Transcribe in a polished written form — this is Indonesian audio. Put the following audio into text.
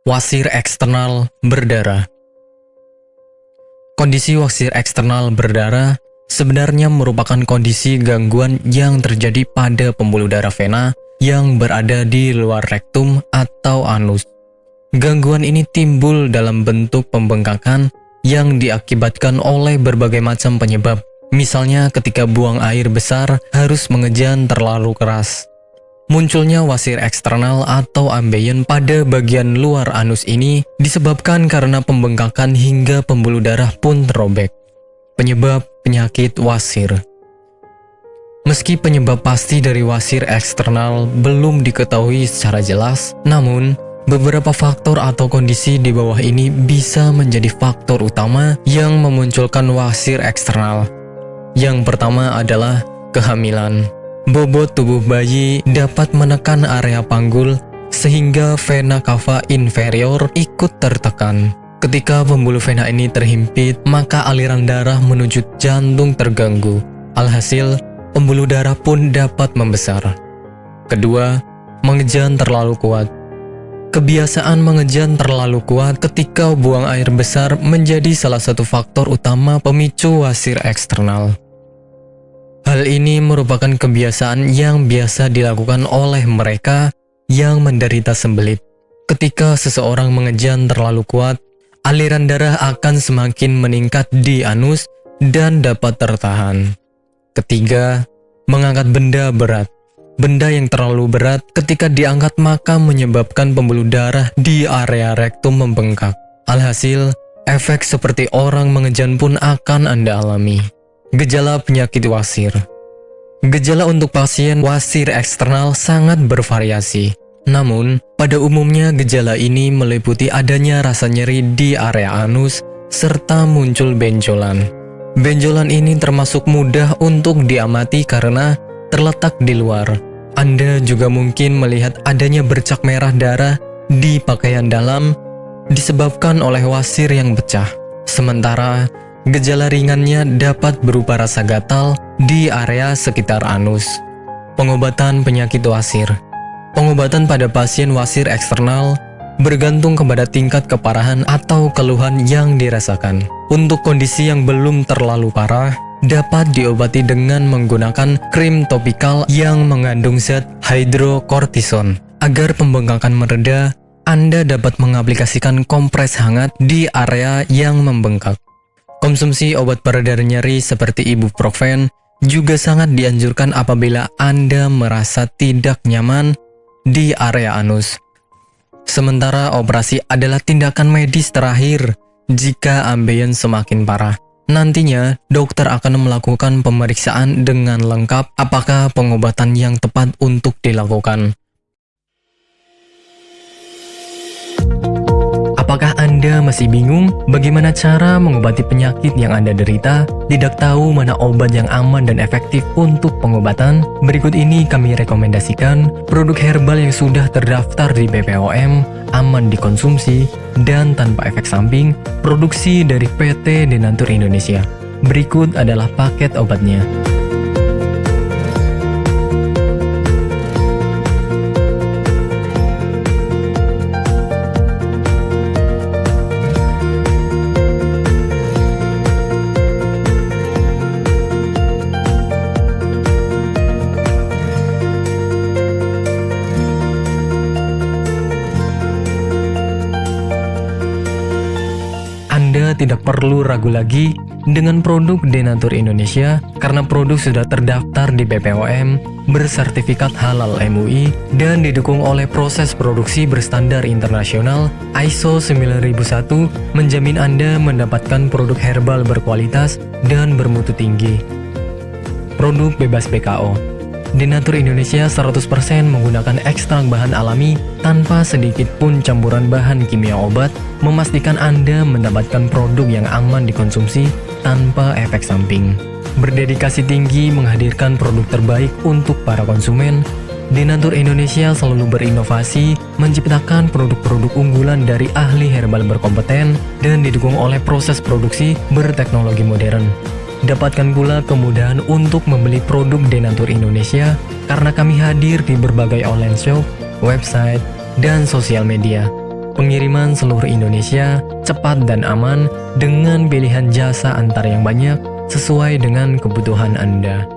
Wasir eksternal berdarah. Kondisi wasir eksternal berdarah sebenarnya merupakan kondisi gangguan yang terjadi pada pembuluh darah vena yang berada di luar rektum atau anus. Gangguan ini timbul dalam bentuk pembengkakan yang diakibatkan oleh berbagai macam penyebab. Misalnya ketika buang air besar harus mengejan terlalu keras. Munculnya wasir eksternal atau ambeien pada bagian luar anus ini disebabkan karena pembengkakan hingga pembuluh darah pun terobek. Penyebab penyakit wasir. Meski penyebab pasti dari wasir eksternal belum diketahui secara jelas, namun beberapa faktor atau kondisi di bawah ini bisa menjadi faktor utama yang memunculkan wasir eksternal. Yang pertama adalah kehamilan. Bobot tubuh bayi dapat menekan area panggul sehingga vena cava inferior ikut tertekan. Ketika pembuluh vena ini terhimpit, maka aliran darah menuju jantung terganggu. Alhasil, pembuluh darah pun dapat membesar. Kedua, mengejan terlalu kuat. Kebiasaan mengejan terlalu kuat ketika buang air besar menjadi salah satu faktor utama pemicu wasir eksternal. Hal ini merupakan kebiasaan yang biasa dilakukan oleh mereka yang menderita sembelit. Ketika seseorang mengejan terlalu kuat, aliran darah akan semakin meningkat di anus dan dapat tertahan. Ketiga, mengangkat benda berat. Benda yang terlalu berat ketika diangkat maka menyebabkan pembuluh darah di area rektum membengkak. Alhasil, efek seperti orang mengejan pun akan Anda alami. Gejala penyakit wasir. Gejala untuk pasien wasir eksternal sangat bervariasi. Namun, pada umumnya gejala ini meliputi adanya rasa nyeri di area anus serta muncul benjolan. Benjolan ini termasuk mudah untuk diamati karena terletak di luar. Anda juga mungkin melihat adanya bercak merah darah di pakaian dalam disebabkan oleh wasir yang pecah. Sementara, gejala ringannya dapat berupa rasa gatal di area sekitar anus. Pengobatan penyakit wasir. Pengobatan pada pasien wasir eksternal bergantung kepada tingkat keparahan atau keluhan yang dirasakan. Untuk kondisi yang belum terlalu parah, dapat diobati dengan menggunakan krim topikal yang mengandung zat hidrokortison. Agar pembengkakan mereda, Anda dapat mengaplikasikan kompres hangat di area yang membengkak. Konsumsi obat pereda nyeri seperti ibuprofen juga sangat dianjurkan apabila Anda merasa tidak nyaman di area anus. Sementara operasi adalah tindakan medis terakhir jika ambeien semakin parah. Nantinya, dokter akan melakukan pemeriksaan dengan lengkap apakah pengobatan yang tepat untuk dilakukan. Apakah Anda masih bingung bagaimana cara mengobati penyakit yang Anda derita? Tidak tahu mana obat yang aman dan efektif untuk pengobatan? Berikut ini kami rekomendasikan produk herbal yang sudah terdaftar di BPOM, aman dikonsumsi, dan tanpa efek samping, produksi dari PT Denatur Indonesia. Berikut adalah paket obatnya. Anda tidak perlu ragu lagi dengan produk Denatur Indonesia karena produk sudah terdaftar di BPOM, bersertifikat halal MUI, dan didukung oleh proses produksi berstandar internasional ISO 9001 menjamin Anda mendapatkan produk herbal berkualitas dan bermutu tinggi. Produk bebas PKO. Denatur Indonesia 100% menggunakan ekstrak bahan alami tanpa sedikit pun campuran bahan kimia obat, memastikan Anda mendapatkan produk yang aman dikonsumsi tanpa efek samping. Berdedikasi tinggi menghadirkan produk terbaik untuk para konsumen, Denatur Indonesia selalu berinovasi, menciptakan produk-produk unggulan dari ahli herbal berkompeten dan didukung oleh proses produksi berteknologi modern. Dapatkan pula kemudahan untuk membeli produk Denatur Indonesia karena kami hadir di berbagai online shop, website, dan sosial media. Pengiriman seluruh Indonesia cepat dan aman dengan pilihan jasa antar yang banyak sesuai dengan kebutuhan Anda.